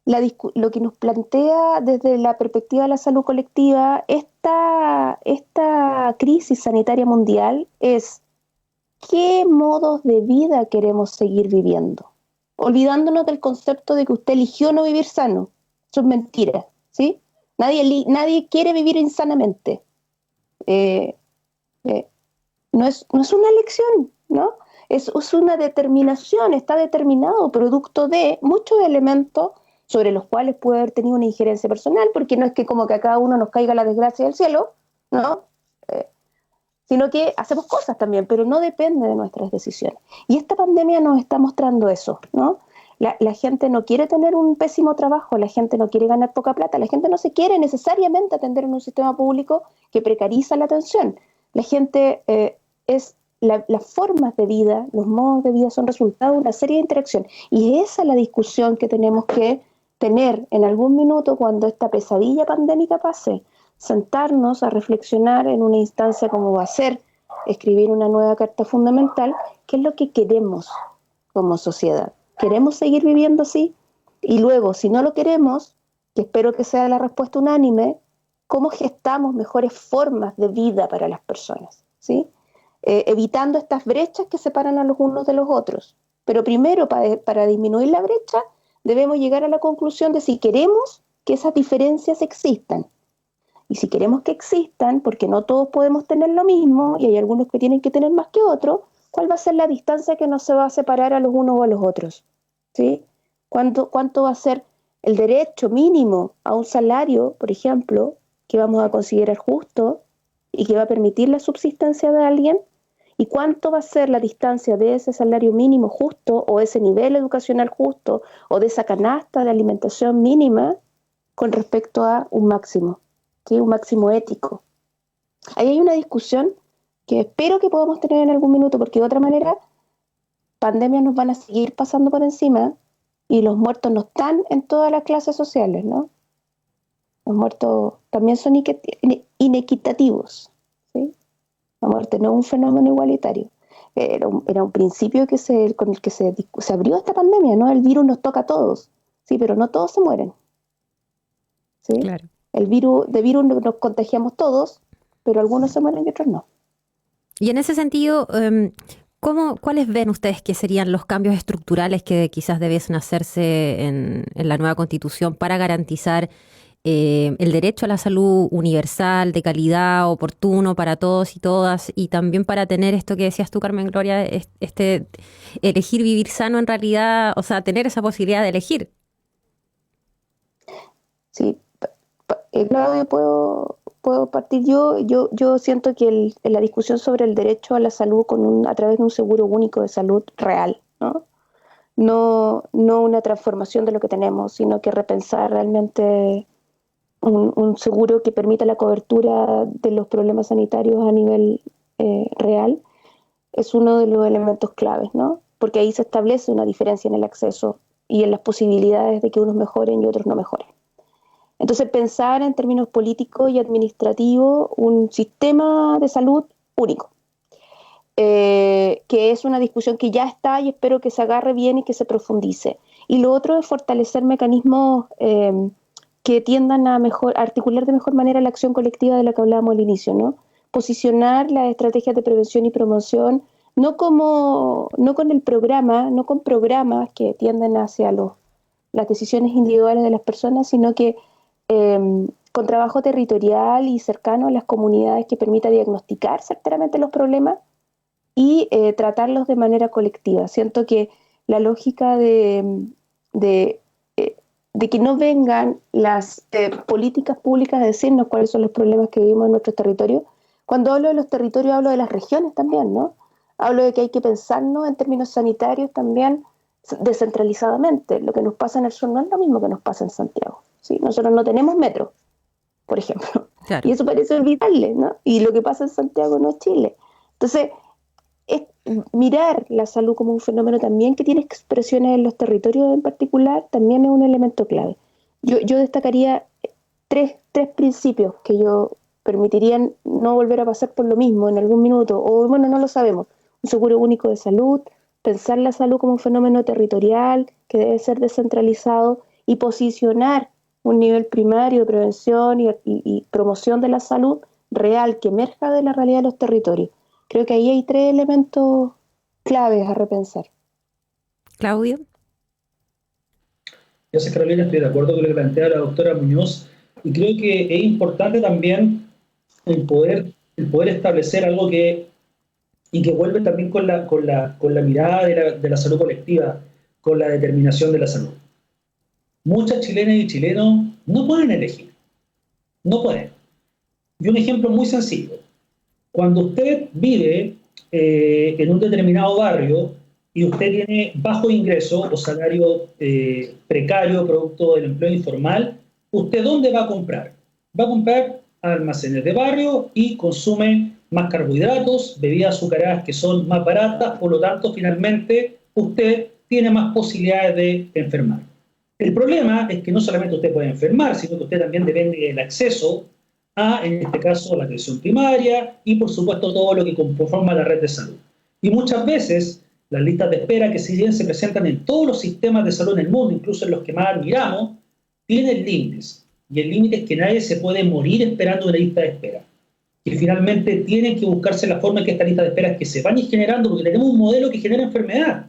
lo que nos plantea desde la perspectiva de la salud colectiva, esta crisis sanitaria mundial es qué modos de vida queremos seguir viviendo, olvidándonos del concepto de que usted eligió no vivir sano. Eso es mentira, ¿sí? Nadie quiere vivir insanamente. No es una elección, ¿no? Es una determinación, está determinado producto de muchos elementos sobre los cuales puede haber tenido una injerencia personal, porque no es que como que a cada uno nos caiga la desgracia del cielo, ¿no? Sino que hacemos cosas también, pero no depende de nuestras decisiones. Y esta pandemia nos está mostrando eso, ¿no? La gente no quiere tener un pésimo trabajo, la gente no quiere ganar poca plata, la gente no se quiere necesariamente atender en un sistema público que precariza la atención. La gente las formas de vida, los modos de vida son resultado de una serie de interacciones. Y esa es la discusión que tenemos que tener en algún minuto cuando esta pesadilla pandémica pase. Sentarnos a reflexionar en una instancia como va a ser escribir una nueva carta fundamental, qué es lo que queremos como sociedad. ¿Queremos seguir viviendo así? Y luego, si no lo queremos, que espero que sea la respuesta unánime, ¿cómo gestamos mejores formas de vida para las personas? ¿Sí? Evitando estas brechas que separan a los unos de los otros. Pero primero, para disminuir la brecha, debemos llegar a la conclusión de si queremos que esas diferencias existan. Y si queremos que existan, porque no todos podemos tener lo mismo, y hay algunos que tienen que tener más que otros, ¿cuál va a ser la distancia que nos se va a separar a los unos o a los otros? ¿Sí? ¿Cuánto va a ser el derecho mínimo a un salario, por ejemplo, que vamos a considerar justo y que va a permitir la subsistencia de alguien? ¿Y cuánto va a ser la distancia de ese salario mínimo justo o ese nivel educacional justo o de esa canasta de alimentación mínima con respecto a un máximo? ¿Sí? Un máximo ético. Ahí hay una discusión que espero que podamos tener en algún minuto, porque de otra manera pandemias nos van a seguir pasando por encima y los muertos no están en todas las clases sociales, ¿no? Los muertos también son inequitativos, ¿sí? La muerte no es un fenómeno igualitario. Era un principio con el que se abrió esta pandemia, ¿no? El virus nos toca a todos, sí, pero no todos se mueren, ¿sí? Claro. De virus nos contagiamos todos, pero algunos se mueren y otros no. Y en ese sentido, ¿Cuáles ven ustedes que serían los cambios estructurales que quizás debiesen hacerse en la nueva Constitución para garantizar el derecho a la salud universal, de calidad, oportuno para todos y todas, y también para tener esto que decías tú, Carmen Gloria, elegir vivir sano en realidad, o sea, tener esa posibilidad de elegir? Sí, Claudia, puedo partir yo. Yo siento que la discusión sobre el derecho a la salud a través de un seguro único de salud real, ¿no? No una transformación de lo que tenemos, sino que repensar realmente un seguro que permita la cobertura de los problemas sanitarios a nivel real, es uno de los elementos claves, ¿no? Porque ahí se establece una diferencia en el acceso y en las posibilidades de que unos mejoren y otros no mejoren. Entonces, pensar en términos políticos y administrativos un sistema de salud único, que es una discusión que ya está y espero que se agarre bien y que se profundice. Y lo otro es fortalecer mecanismos que tiendan a articular de mejor manera la acción colectiva de la que hablábamos al inicio, ¿no? Posicionar las estrategias de prevención y promoción, no con el programa, no con programas que tienden hacia las decisiones individuales de las personas, sino que con trabajo territorial y cercano a las comunidades que permita diagnosticar certeramente los problemas y tratarlos de manera colectiva. Siento que la lógica de que no vengan las políticas públicas a decirnos cuáles son los problemas que vivimos en nuestros territorios. Cuando hablo de los territorios hablo de las regiones también, ¿no? Hablo de que hay que pensarnos en términos sanitarios también descentralizadamente. Lo que nos pasa en el sur no es lo mismo que nos pasa en Santiago, ¿sí? Nosotros no tenemos metro, por ejemplo, claro. Y eso parece olvidable, ¿no? Y lo que pasa en Santiago no es Chile. Entonces, es mirar la salud como un fenómeno también que tiene expresiones en los territorios en particular, también es un elemento clave. Yo destacaría tres principios que yo permitirían no volver a pasar por lo mismo en algún minuto, o bueno, no lo sabemos. Un seguro único de salud, pensar la salud como un fenómeno territorial que debe ser descentralizado y posicionar un nivel primario de prevención y promoción de la salud real que emerja de la realidad de los territorios. Creo que ahí hay tres elementos claves a repensar. Claudio. Gracias, Carolina. Estoy de acuerdo con lo que plantea la doctora Muñoz y creo que es importante también el poder establecer algo que vuelve también con la mirada de la salud colectiva, con la determinación de la salud. Muchas chilenas y chilenos no pueden elegir. No pueden. Y un ejemplo muy sencillo. Cuando usted vive en un determinado barrio y usted tiene bajo ingreso o salario precario, producto del empleo informal, ¿usted dónde va a comprar? Va a comprar almacenes de barrio y consume más carbohidratos, bebidas azucaradas que son más baratas, por lo tanto, finalmente, usted tiene más posibilidades de enfermar. El problema es que no solamente usted puede enfermar, sino que usted también depende del acceso a, en este caso, la atención primaria y, por supuesto, todo lo que conforma la red de salud. Y muchas veces, las listas de espera, que si bien se presentan en todos los sistemas de salud en el mundo, incluso en los que más admiramos, tienen límites. Y el límite es que nadie se puede morir esperando una lista de espera. Que finalmente tienen que buscarse la forma en que esta lista de espera es que se van generando, porque tenemos un modelo que genera enfermedad.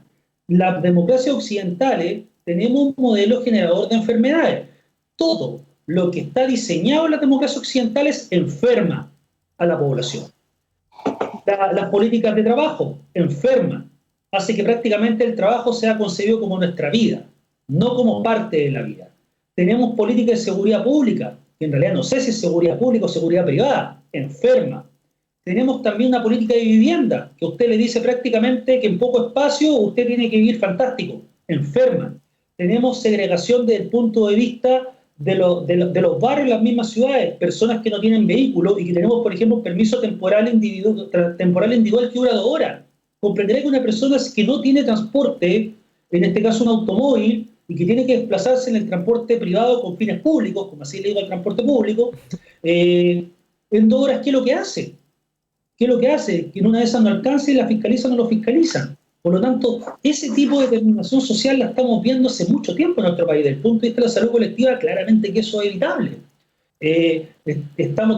Las democracias occidentales tenemos un modelo generador de enfermedades. Todo lo que está diseñado en las democracias occidentales enferma a la población. Las políticas de trabajo enferman, hace que prácticamente el trabajo sea concebido como nuestra vida, no como parte de la vida. Tenemos políticas de seguridad pública, que en realidad no sé si es seguridad pública o seguridad privada, enferma. Tenemos también una política de vivienda, que usted le dice prácticamente que en poco espacio usted tiene que vivir fantástico, enferma. Tenemos segregación desde el punto de vista de los barrios en las mismas ciudades, personas que no tienen vehículo y que tenemos, por ejemplo, un permiso temporal individual que dura 2 horas. Comprenderá que una persona que no tiene transporte, en este caso un automóvil, y que tiene que desplazarse en el transporte privado con fines públicos, como así le digo al transporte público, en 2 horas, ¿qué es lo que hace? ¿Qué es lo que hace? Que en una de esas no alcanza y la fiscaliza o no lo fiscalizan. Por lo tanto, ese tipo de determinación social la estamos viendo hace mucho tiempo en nuestro país. Desde el punto de vista de la salud colectiva, claramente que eso es evitable.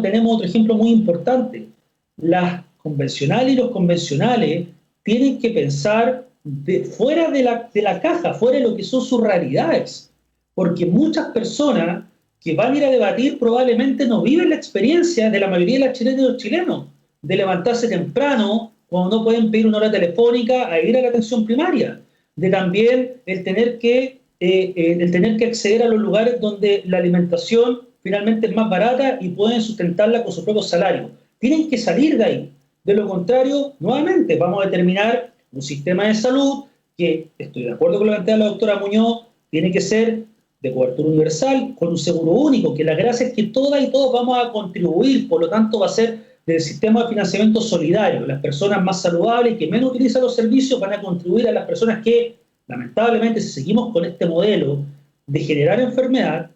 Tenemos otro ejemplo muy importante. Las convencionales y los convencionales tienen que pensar fuera de la caja, fuera de lo que son sus realidades, porque muchas personas que van a ir a debatir probablemente no viven la experiencia de la mayoría de las chilenas y los chilenos, de levantarse temprano cuando no pueden pedir una hora telefónica a ir a la atención primaria, de también el tener que acceder a los lugares donde la alimentación finalmente es más barata y pueden sustentarla con su propio salario. Tienen que salir de ahí. De lo contrario, nuevamente, vamos a determinar un sistema de salud que, estoy de acuerdo con lo que plantea la doctora Muñoz, tiene que ser de cobertura universal, con un seguro único, que la gracia es que todas y todos vamos a contribuir, por lo tanto va a ser del sistema de financiamiento solidario. Las personas más saludables y que menos utilizan los servicios van a contribuir a las personas que, lamentablemente, si seguimos con este modelo de generar enfermedad,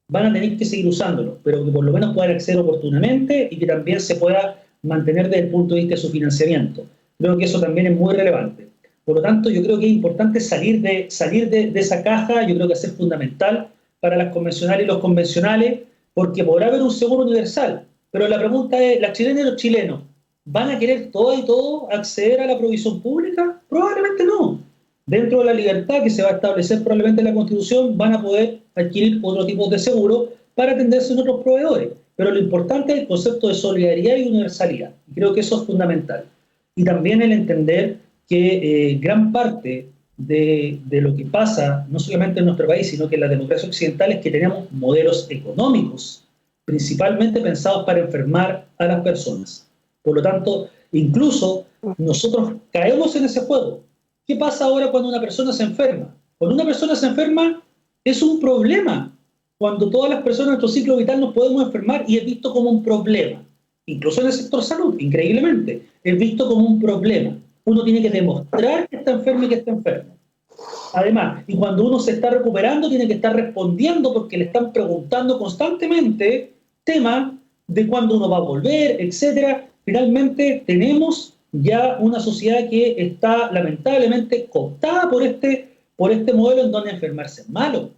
van a tener que seguir usándolo, pero que por lo menos puedan acceder oportunamente y que también se pueda mantener desde el punto de vista de su financiamiento. Creo que eso también es muy relevante. Por lo tanto, yo creo que es importante salir de esa caja. Yo creo que es fundamental para las convencionales y los convencionales, porque podrá haber un seguro universal, pero la pregunta es, ¿las chilenas y los chilenos van a querer todas y todos acceder a la provisión pública? Probablemente no. Dentro de la libertad que se va a establecer probablemente en la Constitución, van a poder adquirir otro tipo de seguro para atenderse en otros proveedores. Pero lo importante es el concepto de solidaridad y universalidad. Y creo que eso es fundamental. Y también el entender que gran parte de lo que pasa, no solamente en nuestro país, sino que en la democracia occidental, es que tenemos modelos económicos, principalmente pensados para enfermar a las personas. Por lo tanto, incluso nosotros caemos en ese juego. ¿Qué pasa ahora cuando una persona se enferma? Cuando una persona se enferma es un problema. Cuando todas las personas en nuestro ciclo vital nos podemos enfermar y es visto como un problema. Incluso en el sector salud, increíblemente, es visto como un problema. Uno tiene que demostrar que está enfermo y que está enfermo. Además, y cuando uno se está recuperando, tiene que estar respondiendo porque le están preguntando constantemente temas de cuándo uno va a volver, etcétera. Finalmente, tenemos ya una sociedad que está lamentablemente cooptada por este modelo en donde enfermarse es malo,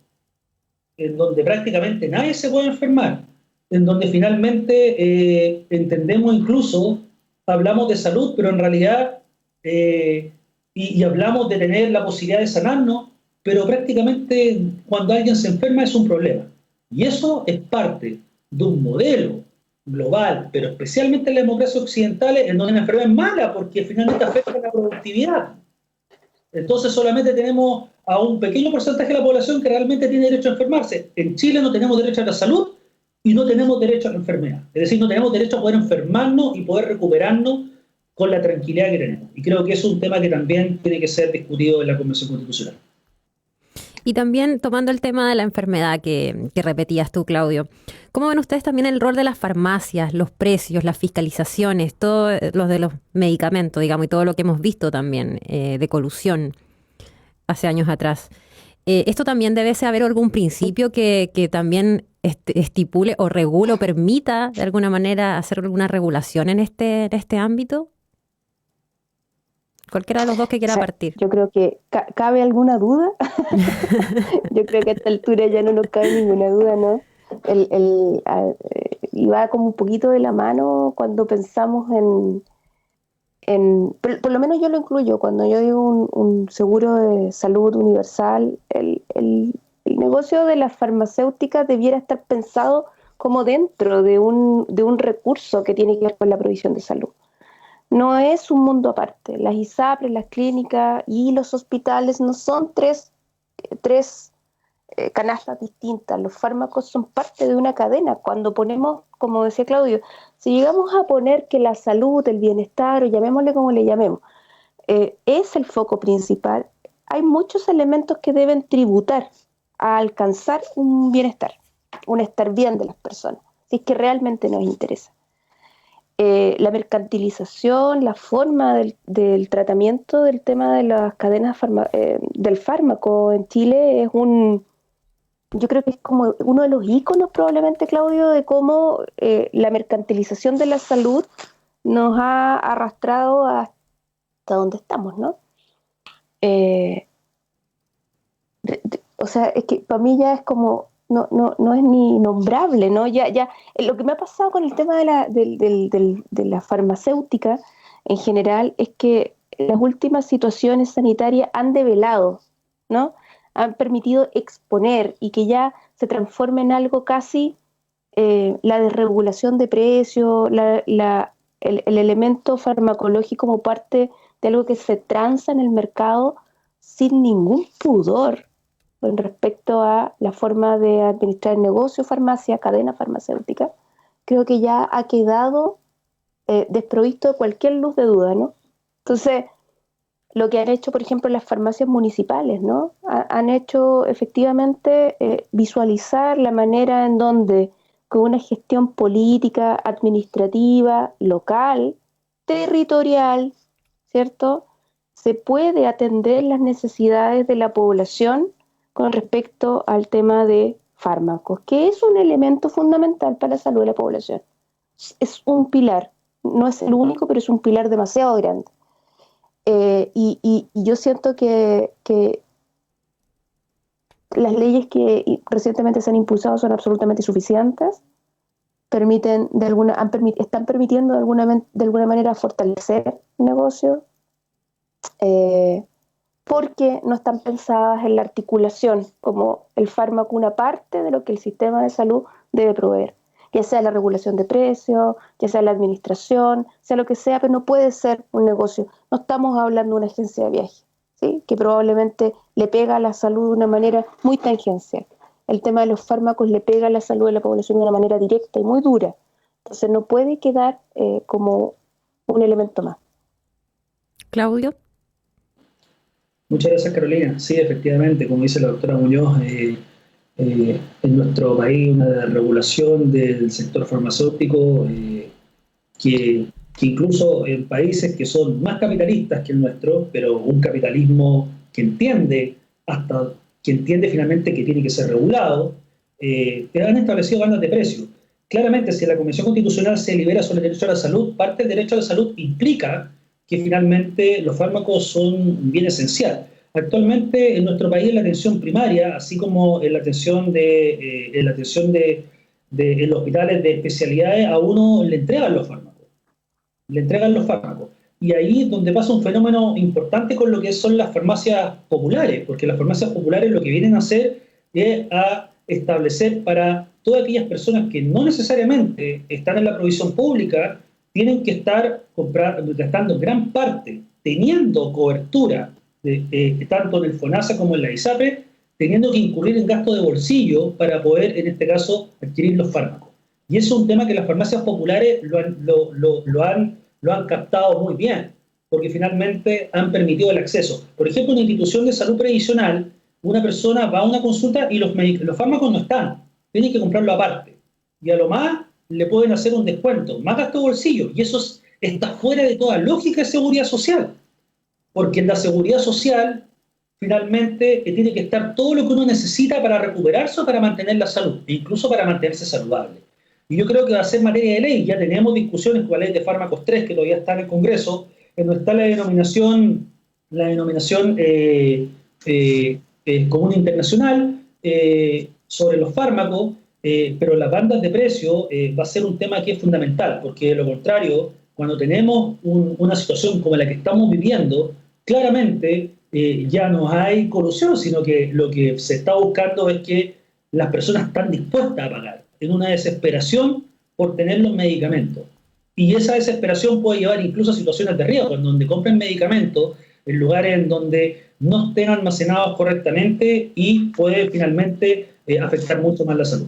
en donde prácticamente nadie se puede enfermar, en donde finalmente entendemos incluso, hablamos de salud, pero en realidad y hablamos de tener la posibilidad de sanarnos, pero prácticamente cuando alguien se enferma es un problema. Y eso es parte de un modelo global, pero especialmente en las democracias occidentales, en donde la enfermedad es mala porque finalmente afecta a la productividad. Entonces solamente tenemos a un pequeño porcentaje de la población que realmente tiene derecho a enfermarse. En Chile no tenemos derecho a la salud y no tenemos derecho a la enfermedad. Es decir, no tenemos derecho a poder enfermarnos y poder recuperarnos con la tranquilidad que tenemos. Y creo que es un tema que también tiene que ser discutido en la Convención Constitucional. Y también tomando el tema de la enfermedad que repetías tú, Claudio, ¿cómo ven ustedes también el rol de las farmacias, los precios, las fiscalizaciones, todos los de los medicamentos, digamos, y todo lo que hemos visto también de colusión hace años atrás? ¿Esto también debe haber algún principio que también estipule o regule o permita de alguna manera hacer alguna regulación en este ámbito? Cualquiera de los dos que quiera partir. Yo creo que ¿cabe alguna duda? Yo creo que a esta altura ya no nos cabe ninguna duda, ¿no? Y va como un poquito de la mano cuando pensamos por lo menos yo lo incluyo, cuando yo digo un seguro de salud universal, el negocio de las farmacéuticas debiera estar pensado como dentro de un recurso que tiene que ver con la provisión de salud. No es un mundo aparte. Las ISAPRES, las clínicas y los hospitales no son tres canastas distintas. Los fármacos son parte de una cadena. Cuando ponemos, como decía Claudio, si llegamos a poner que la salud, el bienestar, o llamémosle como le llamemos, es el foco principal, hay muchos elementos que deben tributar a alcanzar un bienestar, un estar bien de las personas, si es que realmente nos interesa. La mercantilización, la forma del tratamiento del tema de las cadenas del fármaco en Chile yo creo que es como uno de los íconos probablemente, Claudio, de cómo la mercantilización de la salud nos ha arrastrado hasta donde estamos, ¿no? O sea, es que para mí ya es como no es ni nombrable, ¿no? Ya lo que me ha pasado con el tema de la farmacéutica en general es que las últimas situaciones sanitarias han develado, ¿no? Han permitido exponer y que ya se transforme en algo casi la desregulación de precios, el elemento farmacológico como parte de algo que se transa en el mercado sin ningún pudor con respecto a la forma de administrar el negocio, farmacia, cadena farmacéutica. Creo que ya ha quedado desprovisto de cualquier luz de duda, ¿no? Entonces, lo que han hecho, por ejemplo, las farmacias municipales, ¿no? Han hecho efectivamente visualizar la manera en donde con una gestión política, administrativa, local, territorial, ¿cierto?, se puede atender las necesidades de la población con respecto al tema de fármacos, que es un elemento fundamental para la salud de la población. Es un pilar, no es el único, pero es un pilar demasiado grande. Y yo siento que las leyes que recientemente se han impulsado son absolutamente suficientes, están permitiendo de alguna manera fortalecer el negocio, porque no están pensadas en la articulación como el fármaco una parte de lo que el sistema de salud debe proveer, ya sea la regulación de precios, ya sea la administración, sea lo que sea, pero no puede ser un negocio. No estamos hablando de una agencia de viaje, ¿sí?, que probablemente le pega a la salud de una manera muy tangencial. El tema de los fármacos le pega a la salud de la población de una manera directa y muy dura. Entonces no puede quedar como un elemento más. Claudio. Muchas gracias, Carolina. Sí, efectivamente, como dice la doctora Muñoz, en nuestro país una regulación del sector farmacéutico que incluso en países que son más capitalistas que el nuestro, pero un capitalismo que entiende finalmente que tiene que ser regulado, han establecido bandas de precios. Claramente, si la Convención Constitucional se libera sobre el derecho a la salud, parte del derecho a la salud implica que finalmente los fármacos son un bien esencial. Actualmente en nuestro país la atención primaria, así como en la atención de en los hospitales de especialidades, a uno le entregan los fármacos. Y ahí es donde pasa un fenómeno importante con lo que son las farmacias populares, porque las farmacias populares lo que vienen a hacer es a establecer para todas aquellas personas que no necesariamente están en la provisión pública, tienen que estar gastando gran parte, teniendo cobertura, tanto en el FONASA como en la ISAPRE, teniendo que incurrir en gasto de bolsillo para poder, en este caso, adquirir los fármacos. Y eso es un tema que las farmacias populares lo han captado muy bien, porque finalmente han permitido el acceso. Por ejemplo, en una institución de salud previsional, una persona va a una consulta y los fármacos no están, tiene que comprarlo aparte. Y a lo más le pueden hacer un descuento, más gasto de bolsillo, y eso está fuera de toda lógica de seguridad social, porque en la seguridad social finalmente tiene que estar todo lo que uno necesita para recuperarse o para mantener la salud, e incluso para mantenerse saludable. Y yo creo que va a ser materia de ley. Ya tenemos discusiones con la ley de fármacos 3, que todavía está en el Congreso, en donde está la denominación común internacional sobre los fármacos, pero las bandas de precio va a ser un tema que es fundamental, porque de lo contrario, cuando tenemos una situación como la que estamos viviendo, claramente ya no hay corrupción, sino que lo que se está buscando es que las personas están dispuestas a pagar en una desesperación por tener los medicamentos. Y esa desesperación puede llevar incluso a situaciones de riesgo, en donde compren medicamentos en lugares en donde no estén almacenados correctamente y puede finalmente afectar mucho más la salud.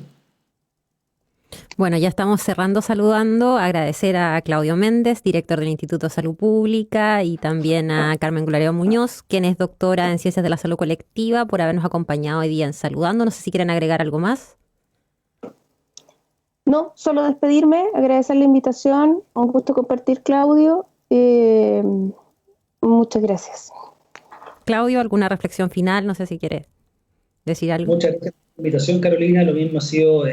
Bueno, ya estamos cerrando saludando. Agradecer a Claudio Méndez, director del Instituto de Salud Pública, y también a Carmen Gulario Muñoz, quien es doctora en Ciencias de la Salud Colectiva, por habernos acompañado hoy día en Saludando. No sé si quieren agregar algo más. No, solo despedirme, agradecer la invitación. Un gusto compartir, Claudio. Muchas gracias. Claudio, ¿alguna reflexión final? No sé si quieres decir algo. Muchas gracias por la invitación, Carolina. Lo mismo ha sido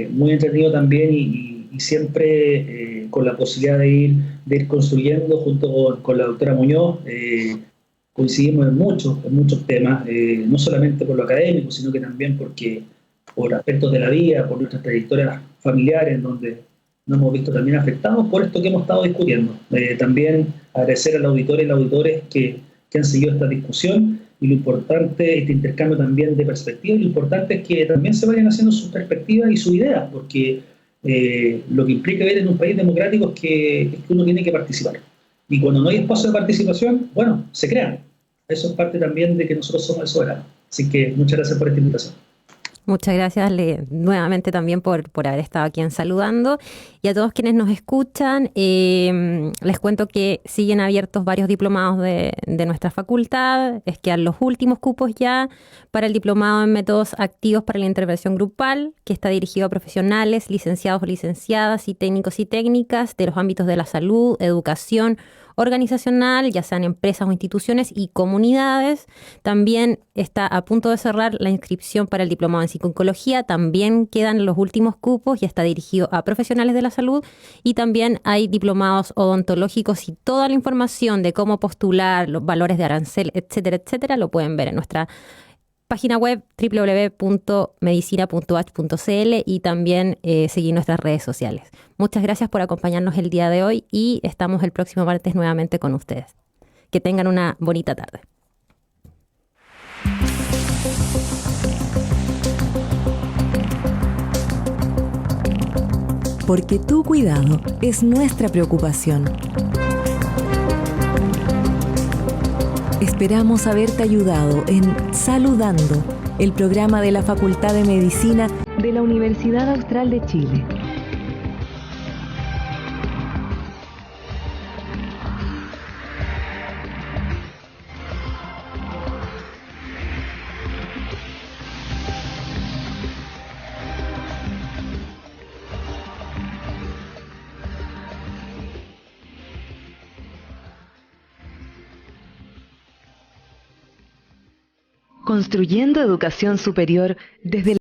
muy entretenido también y siempre con la posibilidad de ir construyendo junto con la doctora Muñoz. Coincidimos en muchos temas, no solamente por lo académico, sino que también por aspectos de la vida, por nuestras trayectorias familiares, en donde nos hemos visto también afectados por esto que hemos estado discutiendo. También agradecer al auditor y a los auditores que han seguido esta discusión, y lo importante, este intercambio también de perspectivas, lo importante es que también se vayan haciendo sus perspectivas y sus ideas, porque lo que implica vivir en un país democrático es que uno tiene que participar. Y cuando no hay espacio de participación, bueno, se crean. Eso es parte también de que nosotros somos el soberano. Así que muchas gracias por esta invitación. Muchas gracias nuevamente también por haber estado aquí en Saludando. Y a todos quienes nos escuchan, les cuento que siguen abiertos varios diplomados de nuestra facultad. Es que los últimos cupos ya para el diplomado en métodos activos para la intervención grupal, que está dirigido a profesionales, licenciados o licenciadas y técnicos y técnicas de los ámbitos de la salud, educación, organizacional, ya sean empresas o instituciones y comunidades. También está a punto de cerrar la inscripción para el diplomado en psicología. También quedan los últimos cupos y está dirigido a profesionales de la salud. Y también hay diplomados odontológicos, y toda la información de cómo postular, los valores de arancel, etcétera, etcétera, lo pueden ver en nuestra página web www.medicina.h.cl, y también seguir nuestras redes sociales. Muchas gracias por acompañarnos el día de hoy, y estamos el próximo martes nuevamente con ustedes. Que tengan una bonita tarde. Porque tu cuidado es nuestra preocupación. Esperamos haberte ayudado en Saludando, el programa de la Facultad de Medicina de la Universidad Austral de Chile. Construyendo educación superior desde